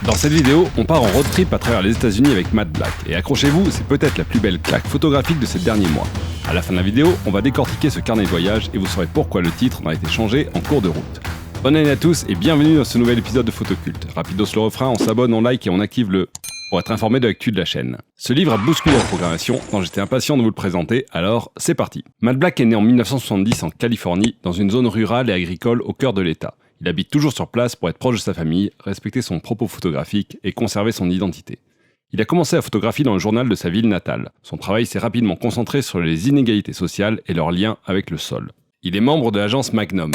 Dans cette vidéo, on part en road trip à travers les États-Unis avec Matt Black. Et accrochez-vous, c'est peut-être la plus belle claque photographique de ces derniers mois. À la fin de la vidéo, on va décortiquer ce carnet de voyage et vous saurez pourquoi le titre en a été changé en cours de route. Bonne année à tous et bienvenue dans ce nouvel épisode de Photoculte. Rapidos le refrain, on s'abonne, on like et on active le pour être informé de l'actu de la chaîne. Ce livre a bousculé la programmation, dont j'étais impatient de vous le présenter, alors c'est parti. Matt Black est né en 1970 en Californie, dans une zone rurale et agricole au cœur de l'État. Il habite toujours sur place pour être proche de sa famille, respecter son propos photographique et conserver son identité. Il a commencé la photographie dans le journal de sa ville natale. Son travail s'est rapidement concentré sur les inégalités sociales et leur lien avec le sol. Il est membre de l'agence Magnum.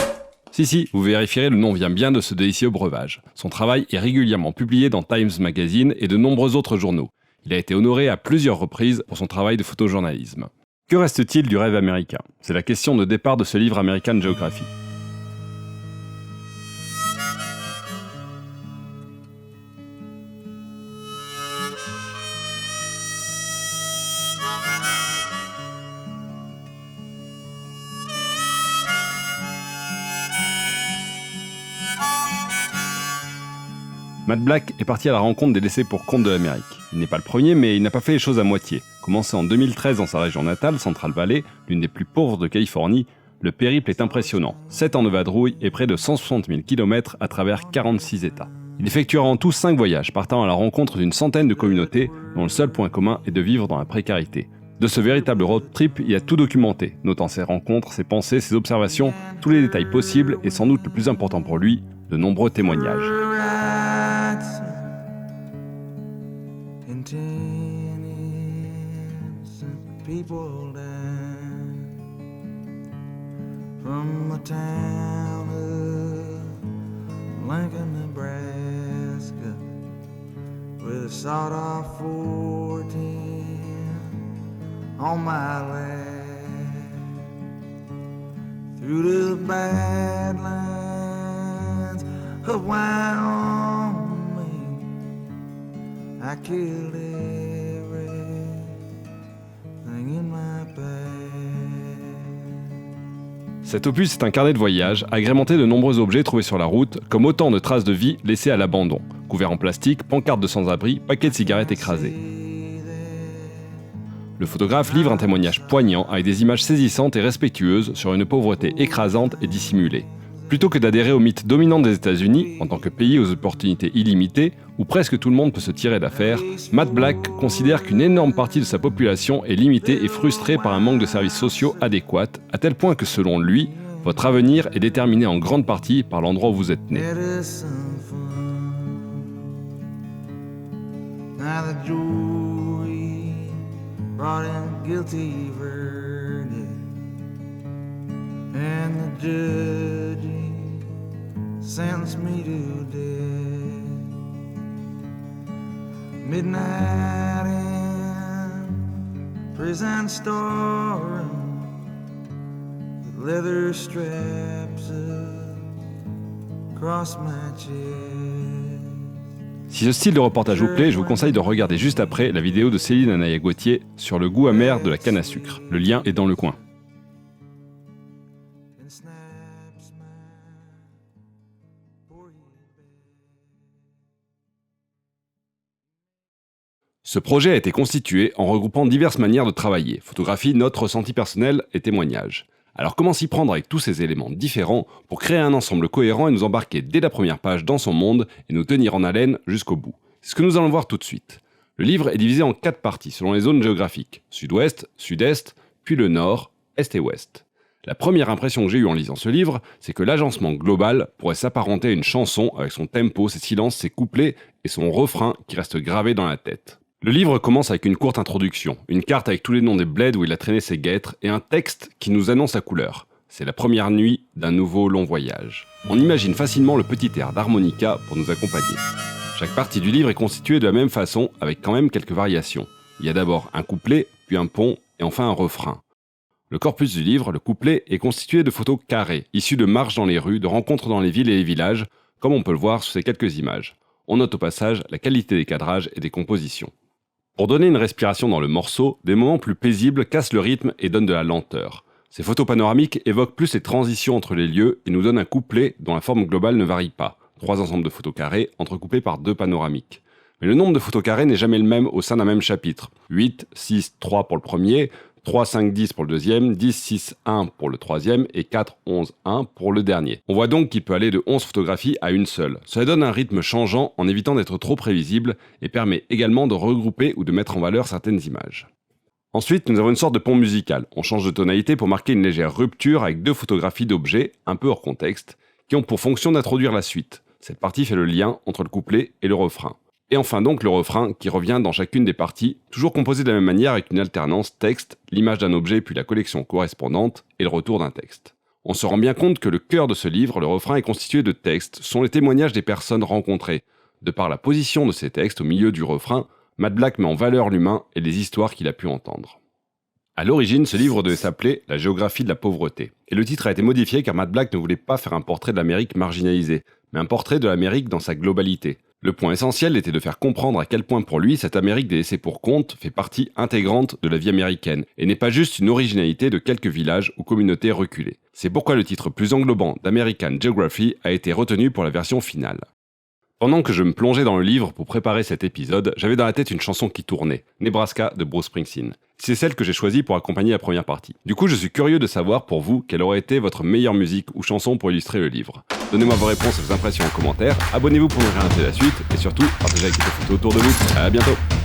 Si, vous vérifierez, le nom vient bien de ce délicieux breuvage. Son travail est régulièrement publié dans Times Magazine et de nombreux autres journaux. Il a été honoré à plusieurs reprises pour son travail de photojournalisme. Que reste-t-il du rêve américain ? C'est la question de départ de ce livre American Geography. Matt Black est parti à la rencontre des laissés pour compte de l'Amérique. Il n'est pas le premier, mais il n'a pas fait les choses à moitié. Commencé en 2013 dans sa région natale, Central Valley, l'une des plus pauvres de Californie, le périple est impressionnant. 7 ans de vadrouille et près de 160 000 km à travers 46 États. Il effectuera en tout 5 voyages, partant à la rencontre d'une centaine de communautés, dont le seul point commun est de vivre dans la précarité. De ce véritable road trip, il a tout documenté, notant ses rencontres, ses pensées, ses observations, tous les détails possibles et sans doute le plus important pour lui, de nombreux témoignages. People down from the town of Lincoln, Nebraska, with a sawed-off 410 on my lap, through the badlands of Wyoming. I killed Cet opus est un carnet de voyage, agrémenté de nombreux objets trouvés sur la route, comme autant de traces de vie laissées à l'abandon. Couverts en plastique, pancartes de sans-abri, paquets de cigarettes écrasés. Le photographe livre un témoignage poignant avec des images saisissantes et respectueuses sur une pauvreté écrasante et dissimulée. Plutôt que d'adhérer au mythe dominant des États-Unis, en tant que pays aux opportunités illimitées, où presque tout le monde peut se tirer d'affaire, Matt Black considère qu'une énorme partie de sa population est limitée et frustrée par un manque de services sociaux adéquats, à tel point que selon lui, votre avenir est déterminé en grande partie par l'endroit où vous êtes né. Sentenced me to death. Midnight in prison storeroom, with leather straps across my chest. Si ce style de reportage vous plaît, je vous conseille de regarder juste après la vidéo de Céline Anaya-Gauthier sur le goût amer de la canne à sucre. Le lien est dans le coin. Ce projet a été constitué en regroupant diverses manières de travailler, photographie, notes, ressentis personnels et témoignages. Alors comment s'y prendre avec tous ces éléments différents pour créer un ensemble cohérent et nous embarquer dès la première page dans son monde et nous tenir en haleine jusqu'au bout ? C'est ce que nous allons voir tout de suite. Le livre est divisé en 4 parties selon les zones géographiques, sud-ouest, sud-est, puis le nord, est et ouest. La première impression que j'ai eue en lisant ce livre, c'est que l'agencement global pourrait s'apparenter à une chanson avec son tempo, ses silences, ses couplets et son refrain qui reste gravé dans la tête. Le livre commence avec une courte introduction, une carte avec tous les noms des bleds où il a traîné ses guêtres et un texte qui nous annonce sa couleur. C'est la première nuit d'un nouveau long voyage. On imagine facilement le petit air d'harmonica pour nous accompagner. Chaque partie du livre est constituée de la même façon, avec quand même quelques variations. Il y a d'abord un couplet, puis un pont et enfin un refrain. Le corpus du livre, le couplet, est constitué de photos carrées, issues de marches dans les rues, de rencontres dans les villes et les villages, comme on peut le voir sur ces quelques images. On note au passage la qualité des cadrages et des compositions. Pour donner une respiration dans le morceau, des moments plus paisibles cassent le rythme et donnent de la lenteur. Ces photos panoramiques évoquent plus les transitions entre les lieux et nous donnent un couplet dont la forme globale ne varie pas. 3 ensembles de photos carrées entrecoupés par 2 panoramiques. Mais le nombre de photos carrées n'est jamais le même au sein d'un même chapitre. 8, 6, 3 pour le premier, 3, 5, 10 pour le deuxième, 10, 6, 1 pour le troisième et 4, 11, 1 pour le dernier. On voit donc qu'il peut aller de 11 photographies à une seule. Cela donne un rythme changeant en évitant d'être trop prévisible et permet également de regrouper ou de mettre en valeur certaines images. Ensuite, nous avons une sorte de pont musical. On change de tonalité pour marquer une légère rupture avec 2 photographies d'objets, un peu hors contexte, qui ont pour fonction d'introduire la suite. Cette partie fait le lien entre le couplet et le refrain. Et enfin donc le refrain qui revient dans chacune des parties, toujours composé de la même manière avec une alternance texte, l'image d'un objet puis la collection correspondante et le retour d'un texte. On se rend bien compte que le cœur de ce livre, le refrain, est constitué de textes, sont les témoignages des personnes rencontrées. De par la position de ces textes au milieu du refrain, Matt Black met en valeur l'humain et les histoires qu'il a pu entendre. À l'origine, ce livre devait s'appeler « La géographie de la pauvreté ». Et le titre a été modifié car Matt Black ne voulait pas faire un portrait de l'Amérique marginalisée, mais un portrait de l'Amérique dans sa globalité. Le point essentiel était de faire comprendre à quel point pour lui, cette Amérique des laissés pour compte fait partie intégrante de la vie américaine, et n'est pas juste une originalité de quelques villages ou communautés reculées. C'est pourquoi le titre plus englobant d'American Geography a été retenu pour la version finale. Pendant que je me plongeais dans le livre pour préparer cet épisode, j'avais dans la tête une chanson qui tournait, Nebraska de Bruce Springsteen. C'est celle que j'ai choisie pour accompagner la première partie. Du coup, je suis curieux de savoir pour vous quelle aurait été votre meilleure musique ou chanson pour illustrer le livre. Donnez-moi vos réponses et vos impressions en commentaire, abonnez-vous pour ne rien rater la suite, et surtout, partagez avec les photos autour de vous. À bientôt!